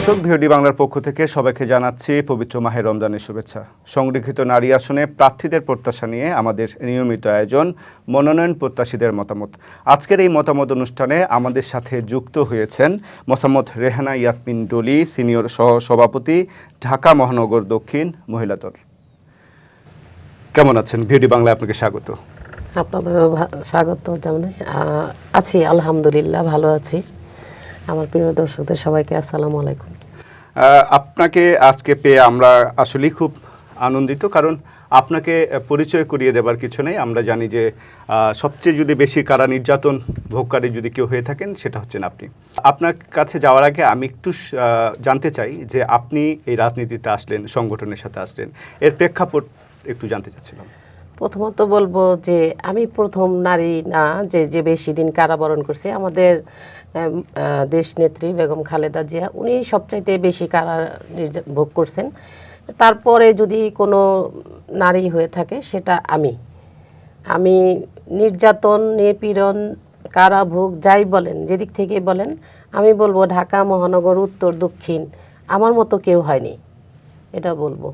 দর্শক, ভিওডি বাংলার পক্ষ থেকে সবাইকে জানাচ্ছি পবিত্র মাহে রমজানের শুভেচ্ছা। সংরক্ষিত নারী আসনে প্রার্থীদের প্রত্যাশা নিয়ে আমাদের নিয়মিত আয়োজন মনোনয়ন প্রত্যাশীদের মতামত। আজকের এই মতামত অনুষ্ঠানে আমাদের সাথে যুক্ত হয়েছেন মোসাম্মদ রেহানা ইয়াসমিন ডলি, সিনিয়র সহ সভাপতি, ঢাকা মহানগর দক্ষিণ মহিলা দল। কেমন আছেন? ভিওডি বাংলায় আপনাকে স্বাগত। আপনাদের স্বাগত জানাই। আছি আলহামদুলিল্লাহ, ভালো আছি। আমার প্রিয় দর্শকদের সবাইকে আসসালামু আলাইকুম। আপনাকে আজকে পেয়ে আমরা আসলেই খুব আনন্দিত, কারণ আপনাকে পরিচয় করিয়ে দেবার কিছু নেই। আমরা জানি যে সবচেয়ে যদি বেশি কারা নির্যাতন ভোগকারী যদি কেউ হয়ে থাকেন সেটা হচ্ছেন আপনি। আপনার কাছে যাওয়ার আগে আমি একটু জানতে চাই যে আপনি এই রাজনীতিতে আসলেন, সংগঠনের সাথে আসলেন, এর প্রেক্ষাপট একটু জানতে চাচ্ছিলাম। প্রথমত বলবো যে আমি প্রথম নারী না যে বেশি দিন কারাবরণ করছে। আমাদের দেশ নেত্রী বেগম খালেদা জিয়া, উনি সবচাইতে বেশি কারা ভোগ করছেন। তারপরে যদি কোনো নারী হয়ে থাকে সেটা আমি নির্যাতন, নিপীড়ন, কারাভোগ যাই বলেন, যেদিক থেকে বলেন, আমি বলবো ঢাকা মহানগর উত্তর দক্ষিণ আমার মতো কেউ হয়নি, এটা বলবো।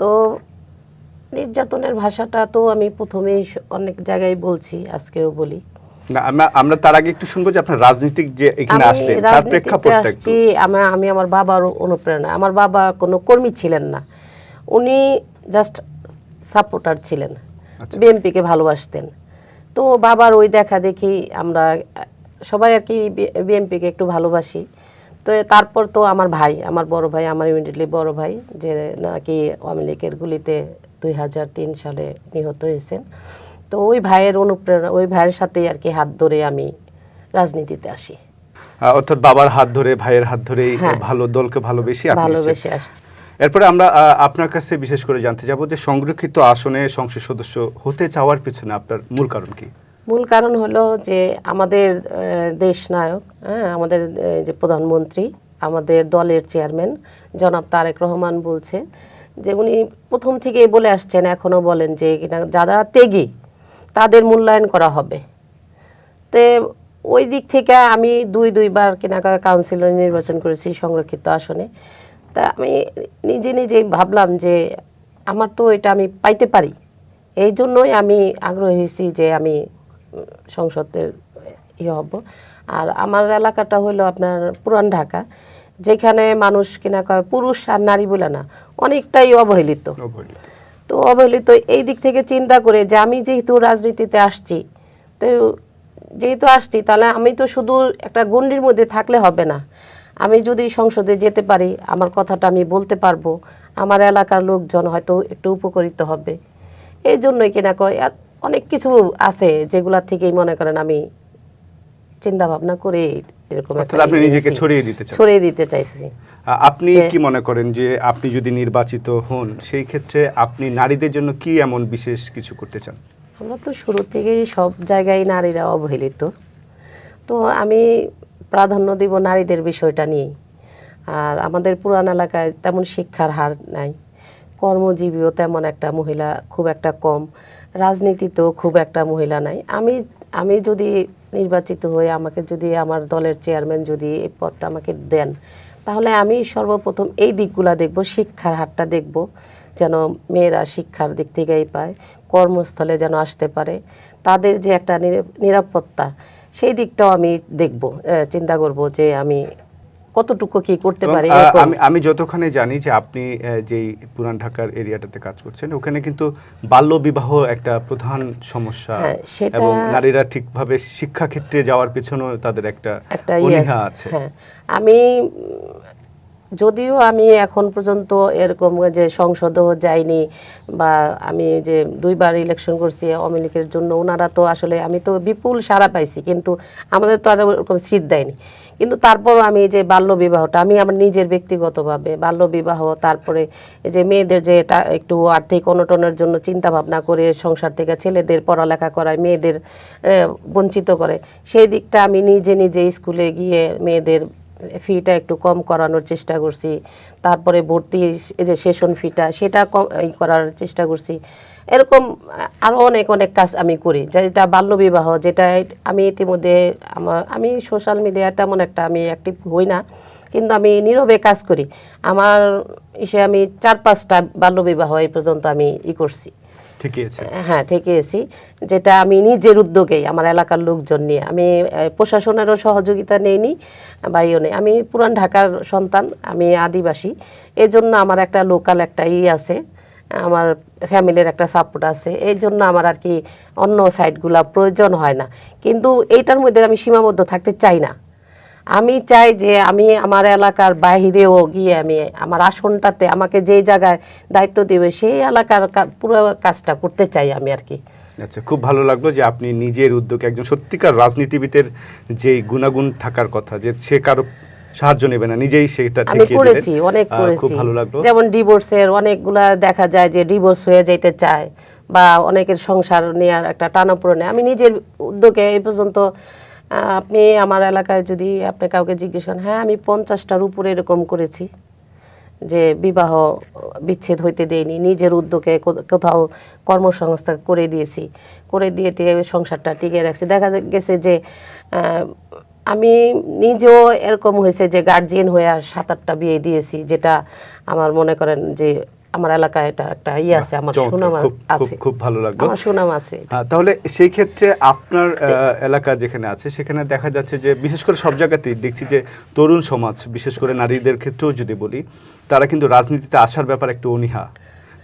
তো নির্যাতনের ভাষাটা তো আমি প্রথমেই অনেক জায়গায় বলছি, আজকেও বলি না। আমরা তার আগে একটু শুনবো যে আপনার রাজনীতিক যে এখানে আসলেন তার প্রেক্ষাপটটা একটু। আমি আমার বাবার অনুপ্রেরণা। আমার বাবা কোনো কর্মী ছিলেন না, উনি জাস্ট সাপোর্টার ছিলেন, বিএনপিকে ভালোবাসতেন। তো বাবার ওই দেখা দেখি আমরা সবাই আর কি বিএনপিকে একটু ভালোবাসি। তো তারপর তো আমার ভাই, আমার বড় ভাই, আমার ইমিডিয়েটলি বড় ভাই, যে নাকি আওয়ামী লীগের গুলিতে 2003 সালে নিহত হয়েছেন। তো ওই ভাইয়ের অনুপ্রেরণা, ওই ভাইয়ের সাথেই আর কি হাত ধরে আমি রাজনীতিতে আসি। অর্থাৎ বাবার হাত ধরে, ভাইয়ের হাত ধরেই ভালো দলকে ভালোবেসে আসছি। এরপরে আমরা আপনার কাছে বিশেষ করে জানতে যাব যে সংরক্ষিত আসনে সংসদ সদস্য হতে চাওয়ার পিছনে আপনার মূল কারণ কি? মূল কারণ হলো যে আমাদের দেশ নায়ক, আমাদের যে প্রধানমন্ত্রী, আমাদের দলের চেয়ারম্যান জনাব তারেক রহমান বলছে যে উনি প্রথম থেকেই বলে আসছেন, এখনো বলেন যে যারা ত্যাগী তাদের মূল্যায়ন করা হবে। তো ওই দিক থেকে আমি দুইবার কাউন্সিলর নির্বাচন করেছি সংরক্ষিত আসনে। তা আমি নিজেই ভাবলাম যে আমার তো এটা আমি পাইতে পারি, এই জন্যই আমি আগ্রহী হয়েছি যে আমি সংসদের হব। আর আমার এলাকাটা হলো আপনার পুরান ঢাকা, যেখানে মানুষ পুরুষ আর নারী বলে না, অনেকটাই অবহেলিত। তো অবহেলিত এই দিক থেকে চিন্তা করে যে আমি যেহেতু রাজনীতিতে আসছি, তো যেহেতু আসছি তাহলে আমি তো শুধু একটা গণ্ডির মধ্যে থাকলে হবে না। আমি যদি সংসদে যেতে পারি, আমার কথাটা আমি বলতে পারবো, আমার এলাকার লোকজন হয়তো একটু উপকৃত হবে। এই জন্যই অনেক কিছু আছে যেগুলা থেকেই মনে করেন আমি চিন্তা ভাবনা করে এরকম আপনি নিজেকে ছড়িয়ে দিতে চাইছি। আপনি কি মনে করেন যে আপনি যদি নির্বাচিত হন, সেই ক্ষেত্রে আপনি নারীদের জন্য কি এমন বিশেষ কিছু করতে চান? আমরা তো শুরু থেকেই সব জায়গায় নারীরা অবহেলিত, তো আমি প্রাধান্য দিব নারীদের বিষয়টা নিয়ে। আর আমাদের পুরান এলাকায় তেমন শিক্ষার হার নাই, কর্মজীবীও তেমন একটা মহিলা খুব একটা কম, রাজনীতিতেও খুব একটা মহিলা নাই। আমি যদি নির্বাচিত হই, আমাকে যদি আমার দলের চেয়ারম্যান যদি এই পদটা আমাকে দেন, তাহলে আমি সর্বপ্রথম এই দিকগুলা দেখব, শিক্ষার হারটা দেখব, যেন মেয়েরা শিক্ষার দিক থেকেই পায়, কর্মস্থলে যেন আসতে পারে, তাদের যে একটা নিরাপত্তা, সেই দিকটাও আমি দেখব, চিন্তা করব যে আমি কতটুকু কি করতে পারি। আমি যতখানি জানি যে আপনি যেই পুরান ঢাকার এরিয়াটাতে কাজ করছেন, ওখানে কিন্তু বাল্য বিবাহ একটা প্রধান সমস্যা, এবং নারীরা ঠিকভাবে শিক্ষা ক্ষেত্রে যাওয়ার পেছনেও তাদের একটা অনীহা আছে। আমি যদিও আমি এখন পর্যন্ত এরকম যে সংসদও যাইনি, বা আমি যে দুইবার ইলেকশন করছি আওয়ামী লীগের জন্য, ওনারা তো আসলে আমি তো বিপুল সাড়া পাইছি, কিন্তু আমাদের তো আর ওরকম সিট দেয়নি। কিন্তু তারপরও আমি যে বাল্য বিবাহটা, আমি আমার নিজের ব্যক্তিগতভাবে বাল্য বিবাহ, তারপরে এই যে মেয়েদের যে এটা একটু আর্থিক অনটনের জন্য চিন্তা ভাবনা করে সংসার থেকে ছেলেদের পড়ালেখা করায়, মেয়েদের বঞ্চিত করে, সেই দিকটা আমি নিজে স্কুলে গিয়ে মেয়েদের ফিটা একটু কম করানোর চেষ্টা করছি। তারপরে ভর্তি এই যে সেশন ফিটা, সেটা কম করার চেষ্টা করছি। এরকম আরও অনেক কাজ আমি করি, যেটা বাল্যবিবাহ, যেটা আমি ইতিমধ্যে আমি সোশ্যাল মিডিয়ায় তেমন একটা আমি অ্যাক্টিভ হই না, কিন্তু আমি নীরবে কাজ করি। আমার আমি 4-5টা বাল্যবিবাহ এই পর্যন্ত আমি করছি। ঠিকই আছে। হ্যাঁ, ঠেকিয়েছি, যেটা আমি নিজের উদ্যোগেই আমার এলাকার লোকজন নিয়ে, আমি প্রশাসনেরও সহযোগিতা নেইনি বা নেই। আমি পুরান ঢাকার সন্তান, আমি আদিবাসী, এজন্য আমার একটা লোকাল একটা আছে, আমার ফ্যামিলির একটা সাপোর্ট আছে, এই জন্য আমার আর কি অন্য সাইটগুলা প্রয়োজন হয় না। কিন্তু এইটার মধ্যে আমি সীমাবদ্ধ থাকতে চাই না। আমি চাই যে আমি আমার এলাকার বাইরেও গিয়ে আমি আমার আসনটাতে আমাকে যেই জায়গায় দায়িত্ব দেবে সেই এলাকার পুরো কাজটা করতে চাই আমি আর কি। আচ্ছা, খুব ভালো লাগলো যে আপনি নিজের উদ্যোগে একজন সত্যিকার রাজনীতিবিদের যে গুণাগুণ থাকার কথা, যে সে কারো সাহায্য নেবে না, নিজেই সেটা আমি ঠেকিয়ে করেছি, দিলেন। অনেক করেছি। খুব ভালো লাগলো। যেমন ডিভোর্সের অনেকগুলা দেখা যায় যে ডিভোর্স হয়ে যেতে চায় বা অনেকের সংসার নেওয়ার একটা টানাপোড়েনে আমি নিজের উদ্যোগে এই পর্যন্ত আপনি আমার এলাকায় যদি আপনি কাউকে জিজ্ঞেস করেন, হ্যাঁ আমি 50টার উপরে এরকম করেছি যে বিবাহ বিচ্ছেদ হইতে দেয়নি, নিজের উদ্যোগে কোথাও কর্মসংস্থান করে দিয়েছি, করে দিয়ে সংসারটা টিকিয়ে রাখছি। দেখা গেছে যে আমি নিজেও এরকম হয়েছে যে গার্জিয়ান হয়ে আর 7-8টা বিয়ে দিয়েছি, যেটা আমার মনে করেন যে আমার এলাকায় এটা একটা আছে, আমার সুনাম আছে। খুব ভালো লাগলো, আমার সুনাম আছে। তাহলে সেই ক্ষেত্রে আপনার এলাকা যেখানে আছে সেখানে দেখা যাচ্ছে যে বিশেষ করে সব জায়গাতেই দেখছি যে তরুণ সমাজ, বিশেষ করে নারীদের ক্ষেত্রেও যদি বলি, তারা কিন্তু রাজনীতিতে আসার ব্যাপারে একটু অনীহা।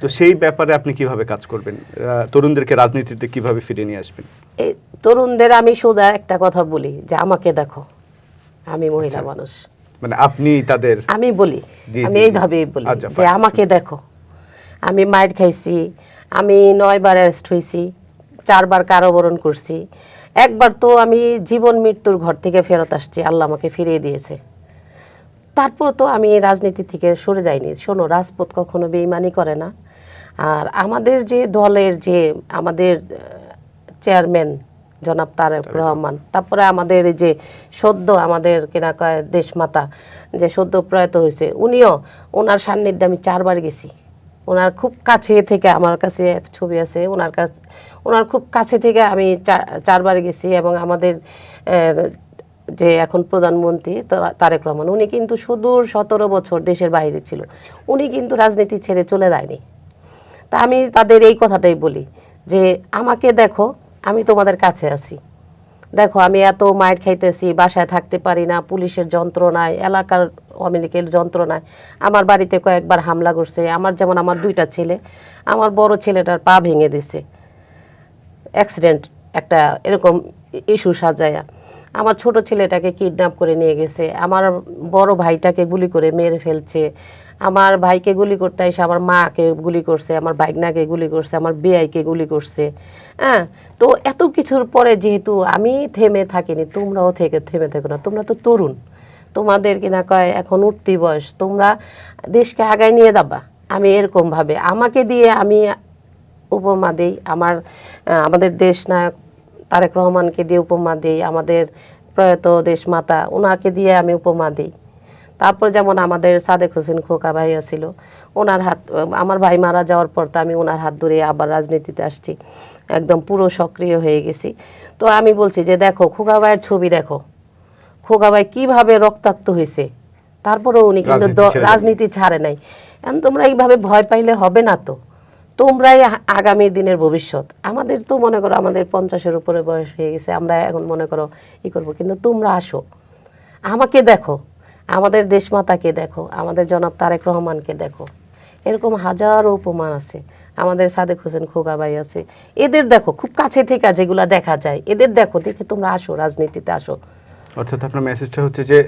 তো সেই ব্যাপারে আপনি কিভাবে কাজ করবেন, তরুণদেরকে রাজনীতিতে কিভাবে ফিরিয়ে নিয়ে আসবেন? এই তরুণদের আমি সোজা একটা কথা বলি যে আমাকে দেখো, আমি মহিলা মানুষ, মানে আপনি তাদের, আমি বলি, আমি এইভাবেই বলি যে আমাকে দেখো, আমি মাইর খাইছি, আমি 9বার অ্যারেস্ট হয়েছি, 4বার কারাবরণ করছি, একবার তো আমি জীবন মৃত্যুর ঘর থেকে ফেরত আসছি, আল্লাহ আমাকে ফিরিয়ে দিয়েছে। তারপর তো আমি রাজনীতি থেকে সরে যাইনি। শোনো, রাজপথ কখনো বেইমানি করে না। আর আমাদের যে দলের যে আমাদের চেয়ারম্যান জনাব তারেক রহমান, তারপরে আমাদের এই যে সদ্য আমাদের কিনা কয় দেশমাতা যে সদ্য প্রয়াত হয়েছে, উনিও, ওনার সান্নিধ্যে আমি 4বার গেছি। ওনার খুব কাছে থেকে, আমার কাছে ছবি আছে ওনার খুব কাছে থেকে আমি 4বার গেছি। এবং আমাদের যে এখন প্রধানমন্ত্রী তারেক রহমান, উনি কিন্তু সুদূর 17 বছর দেশের বাইরে ছিল, উনি কিন্তু রাজনীতি ছেড়ে চলে যায়নি। তা আমি তাদের এই কথাটাই বলি যে আমাকে দেখো, আমি তোমাদের কাছে আছি, দেখো আমি এত মাইর খাইতেছি, বাসায় থাকতে পারি না, পুলিশের যন্ত্রণায়, এলাকার আওয়ামী লীগের যন্ত্রণায়, আমার বাড়িতে কয়েকবার হামলা করছে। আমার যেমন আমার 2টা ছেলে, আমার বড় ছেলেটার পা ভেঙে দিছে অ্যাক্সিডেন্ট একটা এরকম ইস্যু সাজায়া, আমার ছোট ছেলেটাকে কিডন্যাপ করে নিয়ে গেছে, আমার বড় ভাইটাকে গুলি করে মেরে ফেলছে, আমার ভাইকে গুলি করতে এসে আমার মাকে গুলি করছে, আমার ভাইগনাকে গুলি করছে, আমার বেয়াইকে গুলি করছে। হ্যাঁ, তো এত কিছুর পরে যেহেতু আমি থেমে থাকিনি, তোমরাও থেমে থেকো না, তোমরা তো তরুণ, তোমাদের কিনা কয় এখন উঠতি বয়স, তোমরা দেশকে আগায় নিয়ে যাবা। আমি এরকমভাবে আমাকে দিয়ে আমি উপমা দেই, আমাদের দেশ নায়ক তারেক রহমানকে দিয়ে উপমা দেই, আমাদের প্রয়াত দেশমাতা ওনাকে দিয়ে আমি উপমা দিই। তারপর যেমন আমাদের সাদেক হোসেন খোকা ভাইয়া ছিল, ওনার হাত, আমার ভাই মারা যাওয়ার পর তো আমি ওনার হাত ধরে আবার রাজনীতিতে আসছি, একদম পুরো সক্রিয় হয়ে গেছি। তো আমি বলছি যে দেখো খোকা ভাইয়ের ছবি দেখো, খোকা ভাই কীভাবে রক্তাক্ত হয়েছে, তারপরেও উনি কিন্তু রাজনীতি ছাড়ে নাই। এখন তোমরা এইভাবে ভয় পাইলে হবে না, তো তোমরাই আগামী দিনের ভবিষ্যৎ। আমাদের তো মনে করো আমাদের 50-এর উপরে বয়স হয়ে গেছে, আমরা এখন মনে করো করবো, কিন্তু তোমরা আসো, আমাকে দেখো, আমাদের দেশমাতাকে দেখো, আমাদের জনাব তারেক রহমানকে দেখো, এরকম হাজারো উপমান আছে, আমাদের সাদেক হোসেন খোকা ভাই আছে, এদের দেখো খুব কাছে থেকে যেগুলা দেখা যায়, এদের দেখো, দেখে তোমরা আসো, রাজনীতিতে আসো। অর্থাৎ আপনার মেসেজটা হচ্ছে যে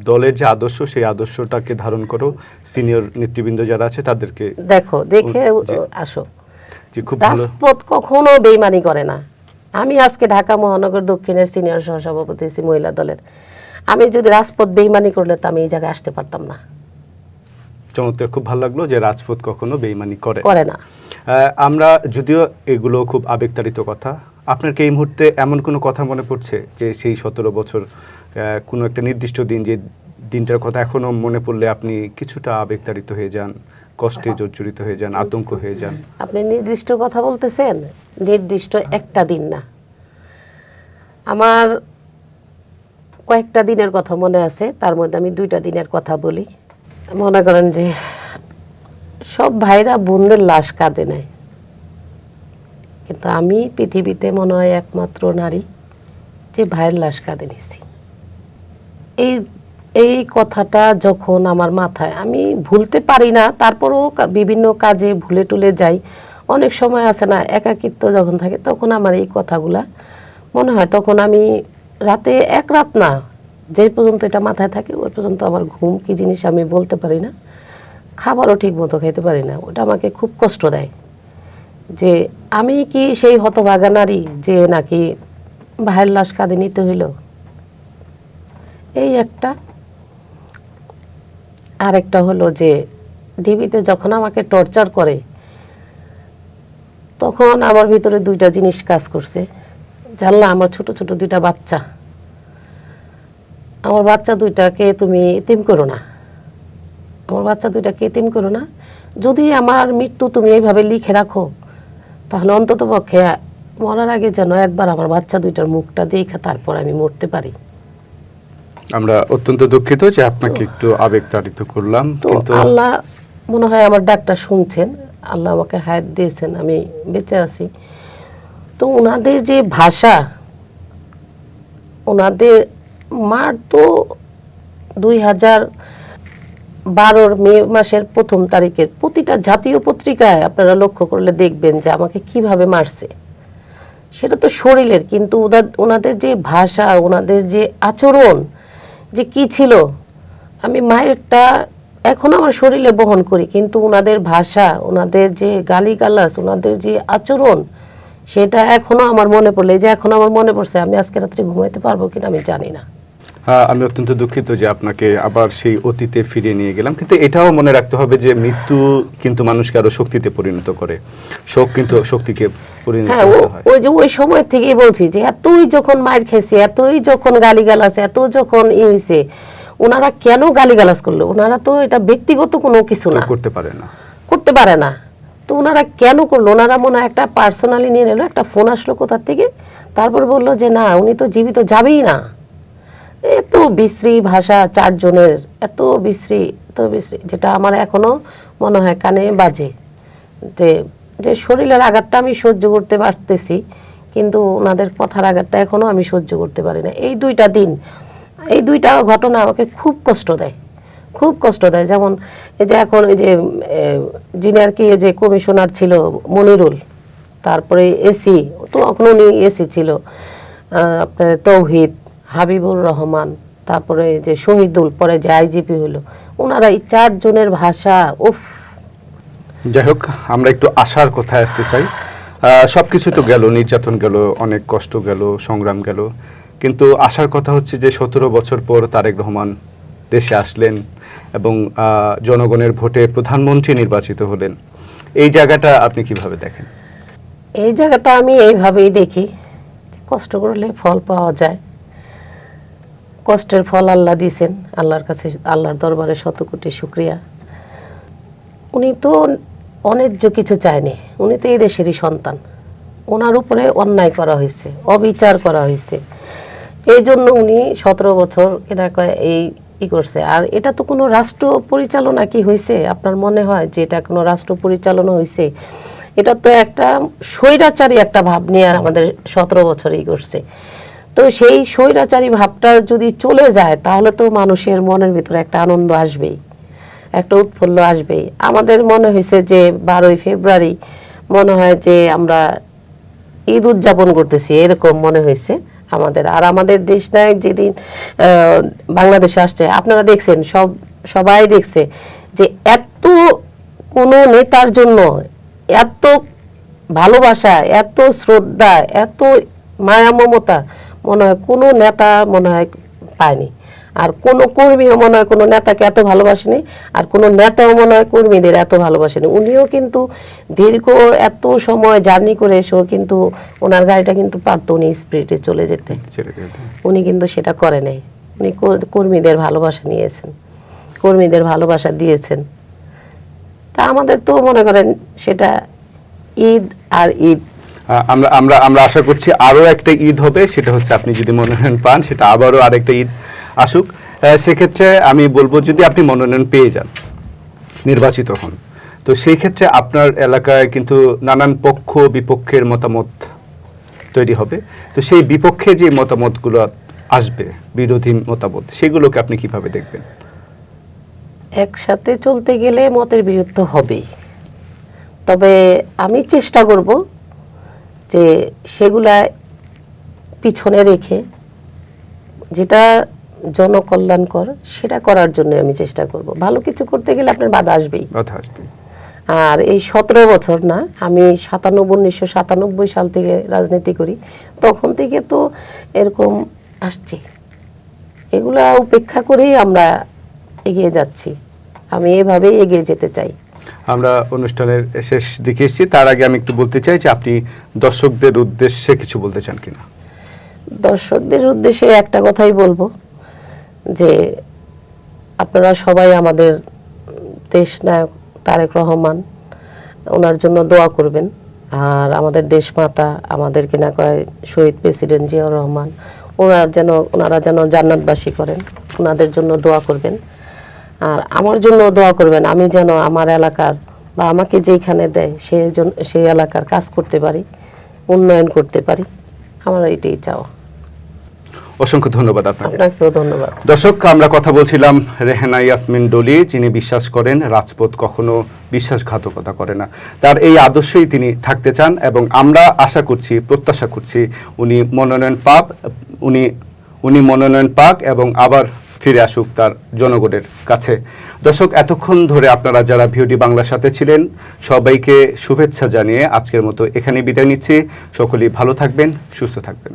দলের যে আদর্শ, সেই আদর্শটাকে ধারণ করো, সিনিয়র নেতৃবৃন্দ যারা আছে তাদেরকে দেখো, দেখে আসো। খুব রাজপথ কখনো বেইমানি করে না। আমি আজকে ঢাকা মহানগর দক্ষিণের সিনিয়র সহসভাপতি মহিলা দলের, আমি যদি রাজপথ বেইমানি করলে তো আমি এই জায়গায় আসতে পারতাম না। চমৎকার, খুব ভালো লাগলো যে রাজপথ কখনো বেইমানি করে না। আমরা যদিও এগুলো খুব আবেগতাড়িত কথা, আপনার কি এই মুহূর্তে এমন কোনো কথা মনে পড়ছে যে সেই 17 বছর কোনো একটা নির্দিষ্ট দিন, যে দিনটার কথা এখনো মনে পড়লে আপনি কিছুটা আবেগতাড়িত হয়ে যান, কষ্টে জর্জরিত হয়ে যান, আতঙ্ক হয়ে যান? আপনি নির্দিষ্ট কথা বলতেছেন, নির্দিষ্ট একটা দিন না, আমার কয়েকটা দিনের কথা মনে আছে, তার মধ্যে আমি 2টা দিনের কথা বলি। মনে করেন যে সব ভাইরা বোনদের লাশ কাঁদে নেয়, কিন্তু আমি পৃথিবীতে মনে হয় একমাত্র নারী যে ভাইয়ের লাশ কাঁদে নিছি। এই এই কথাটা যখন আমার মাথায়, আমি ভুলতে পারি না, তারপরেও বিভিন্ন কাজে ভুলে টুলে যাই। অনেক সময় আছে না, একাকিত্ব যখন থাকে তখন আমার এই কথাগুলা মনে হয়। তখন আমি রাতে, এক রাত না, যে পর্যন্ত এটা মাথায় থাকে ওই পর্যন্ত আমার ঘুম কি জিনিস আমি বলতে পারি না, খাবারও ঠিক মতো খেতে পারি না। ওটা আমাকে খুব কষ্ট দেয় যে আমি কি সেই হতভাগা নারী যে নাকি ভাইয়ের লাশ কাঁধে নিতে হইল। এই একটা। আরেকটা হলো যে ডিবিতে যখন আমাকে টর্চার করে তখন আমার ভিতরে 2টা জিনিস কাজ করছে। জানলাম আমার ছোট ছোট 2টা বাচ্চা, আমার বাচ্চা 2টাকে তুমি এতিম করো না, আমার বাচ্চা 2টাকে এতিম করো না। যদি আমার মৃত্যু তুমি এইভাবে লিখে রাখো তাহলে অন্তত পক্ষে মরার আগে যেন একবার আমার বাচ্চা 2টার মুখটা দেখে তারপর আমি মরতে পারি। আমরা অত্যন্ত দুঃখিত যে আপনাকে একটু আবেগতাড়িত করলাম, তো কিন্তু আল্লাহ মনে হয় আমার ডাকটা শুনছেন, আল্লাহ আমাকে হায়াত দিয়েছেন, আমি বেঁচে আছি। তো ওনাদের যে ভাষা, ওনাদের মার তো 2012 মে মাসের 1 তারিখের প্রতিটা জাতীয় পত্রিকায় আপনারা লক্ষ্য করলে দেখবেন যে আমাকে কিভাবে মারছে। সেটা তো শরীরের, কিন্তু ওনাদের যে ভাষা, ওনাদের যে আচরণ যে কি ছিল, আমি মায়েরটা এখন আমার শরীরে বহন করি, কিন্তু ওনাদের ভাষা, ওনাদের যে গালিগালাজ, ওনাদের যে আচরণ, সেটা এখনো আমার মনে পড়লে, যে এখন আমার মনে পড়ছে, আমি আজকে রাত্রে ঘুমাইতে পারবো কিনা আমি জানি না। আমি অত্যন্ত দুঃখিত যে আপনাকে আবার সেই অতীতে ফিরিয়ে নিয়ে গেলাম। কিন্তু এটাও মনে রাখতে হবে যে মৃত্যু কিন্তু মানুষকে আরো শক্তিতে পরিণত করে, শোক কিন্তু শক্তিকে পরিণত হ্যাঁ, হয়। ওই যে ওই সময় থেকেই বলছি যে এতই যখন মার খেয়েছে, এতই যখন গালিগালাজ, এত যখন হয়েছে, ওনারা কেন গালিগালাজ করলো? ওনারা তো এটা ব্যক্তিগত কোনো কিছু না, করতে পারে না, করতে পারে না। তো ওনারা কেন করলো? ওনারা মনে হয় একটা পার্সোনালি নিয়ে নিল, একটা ফোন আসলো কোথার থেকে, তারপর বললো যে না, উনি তো জীবিত যাবেই না। এত বিশ্রী ভাষা 4 জনের, এত বিশ্রী, এত বিশ্রী, যেটা আমার এখনো মনে হয় কানে বাজে। যে যে শরীরের আঘাতটা আমি সহ্য করতে পারতেছি, কিন্তু ওনাদের কথার আঘাতটা এখনো আমি সহ্য করতে পারি না। এই 2টা দিন, এই 2টা ঘটনা আমাকে খুব কষ্ট দেয়, খুব কষ্ট দেয়। যেমন এই যে এখন এই যে যিনি আর কি যে কমিশনার ছিল মনিরুল, তারপরে এসি, তো এখন উনি এসি ছিল, আপনার তৌহিদ, হাবিবুর রহমান, তারপরে যে শহীদুল, পরে যে আইজিপি হলো, ওনারা এই 4 জনের ভাষা, উফ। যাই হোক, আমরা একটু আশার কথায় আসতে চাই। সবকিছু তো গেল, নির্যাতন গেল, অনেক কষ্ট গেল, সংগ্রাম গেল, কিন্তু আশার কথা হচ্ছে যে 17 বছর পর তারেক রহমান দেশে আসলেন এবং জনগণের ভোটে প্রধানমন্ত্রী নির্বাচিত হলেন। এই জায়গাটা আপনি কিভাবে দেখেন? এই জায়গাটা আমি এইভাবেই দেখি, কষ্ট করলে ফল পাওয়া যায়। কষ্টের ফল আল্লাহ দিয়েছেন, আল্লাহর কাছে, আল্লাহর দরবারে শত কোটি শুকরিয়া। উনি তো অন্যায্য কিছু চায়নি, উনি তো এই দেশেরই সন্তান। ওনার উপরে অন্যায় করা হয়েছে, অবিচার করা হয়েছে, এই জন্য উনি 17 বছর এটা এই করছে। আর এটা তো কোনো রাষ্ট্র পরিচালনা কি হয়েছে? আপনার মনে হয় যে এটা কোনো রাষ্ট্র পরিচালনা হয়েছে? এটা তো একটা স্বৈরাচারী একটা ভাব নিয়ে আমাদের 17 বছরই করছে। তো সেই স্বৈরাচারী ভাবটা যদি চলে যায় তাহলে তো মানুষের মনের ভিতরে একটা আনন্দ আসবেই, একটা উৎফুল্ল আসবেই। আমাদের মনে হয়েছে যে 12ই ফেব্রুয়ারি মনে হয় যে আমরা ঈদ উদযাপন করতেছি, এরকম মনে হয়েছে আমাদের। আর আমাদের দেশ নায়ক যেদিন বাংলাদেশে আসছে, আপনারা দেখছেন, সবাই দেখছে যে এত কোনো নেতার জন্য এত ভালোবাসা, এত শ্রদ্ধা, এত মায়া মমতা মনে হয় কোনো নেতা মনে হয় পায়নি। আর কোনো কর্মীও মনে হয় কোনো নেতাকে এত ভালোবাসেনি, আর কোনো নেতাও মনে হয় কর্মীদের এত ভালোবাসেনি। উনিও কিন্তু দীর্ঘ এত সময় জার্নি করে এসেও কিন্তু ওনার গাড়িটা কিন্তু পারতো উনি স্পিডে চলে যেতে, উনি কিন্তু সেটা করে নাই। উনি কর্মীদের ভালোবাসা নিয়েছেন, কর্মীদের ভালোবাসা দিয়েছেন। তা আমাদের তো মনে করেন সেটা ঈদ আর ঈদ। আমরা আমরা আমরা আশা করছি আরও একটা ঈদ হবে, সেটা হচ্ছে আপনি যদি মনোনয়ন পান সেটা আবারও আরেকটা ঈদ আসুক। সেক্ষেত্রে আমি বলবো যদি আপনি মনোনয়ন পেয়ে যান, নির্বাচিত হন, তো সেই ক্ষেত্রে আপনার এলাকায় কিন্তু নানান পক্ষ বিপক্ষের মতামত তৈরি হবে। তো সেই বিপক্ষে যে মতামতগুলো আসবে, বিরোধী মতামত, সেগুলোকে আপনি কিভাবে দেখবেন? একসাথে চলতে গেলে মতের বিরুদ্ধ হবেই, তবে আমি চেষ্টা করব যে সেগুলা পিছনে রেখে যেটা জনকল্যাণকর সেটা করার জন্য আমি চেষ্টা করব। ভালো কিছু করতে গেলে আপনার বাধা আসবেই। কথা আসবে। আর এই 17 বছর না, আমি 1997 সাল থেকে রাজনীতি করি, তখন থেকে তো এরকম আসছে। এগুলা উপেক্ষা করেই আমরা এগিয়ে যাচ্ছি। আমি এভাবেই এগিয়ে যেতে চাই। আমরা অনুষ্ঠানের শেষ দিকে এসেছি, তার আগে আমি একটু বলতে চাই যে আপনি দর্শকদের উদ্দেশ্যে কিছু বলতে চান কিনা? দর্শকদের উদ্দেশ্যে একটা কথাই বলবো যে আপনারা সবাই আমাদের দেশ নায়ক তারেক রহমান, ওনার জন্য দোয়া করবেন। আর আমাদের দেশমাতা, আমাদেরকে না কয় শহীদ প্রেসিডেন্ট জিয়াউর রহমান, ওনারা যেন জান্নাতবাসী করেন, ওনাদের জন্য দোয়া করবেন। আর আমার জন্য দোয়া করবেন, আমি যেন আমার এলাকার বা আমাকে যেখানে দেয় সেই এলাকার কাজ করতে পারি, উন্নয়ন করতে পারি। আমার এটাই চাওয়া। অসংখ্য ধন্যবাদ আপনাকে। আপনাকেও ধন্যবাদ। দর্শক, আমরা কথা বলছিলাম রেহেনা ইয়াসমিন ডলি, যিনি বিশ্বাস করেন রাজপথ কখনো বিশ্বাসঘাতকতা করে না। তার এই আদর্শই তিনি থাকতে চান এবং আমরা আশা করছি, প্রত্যাশা করছি উনি মনোনয়ন পাক এবং আবার ফিরে আসুক তার জনগণের কাছে। দর্শক, এতক্ষণ ধরে আপনারা যারা ভিওডি বাংলার সাথে ছিলেন, সবাইকে শুভেচ্ছা জানিয়ে আজকের মতো এখানে বিদায় নিচ্ছি। সকলেই ভালো থাকবেন, সুস্থ থাকবেন।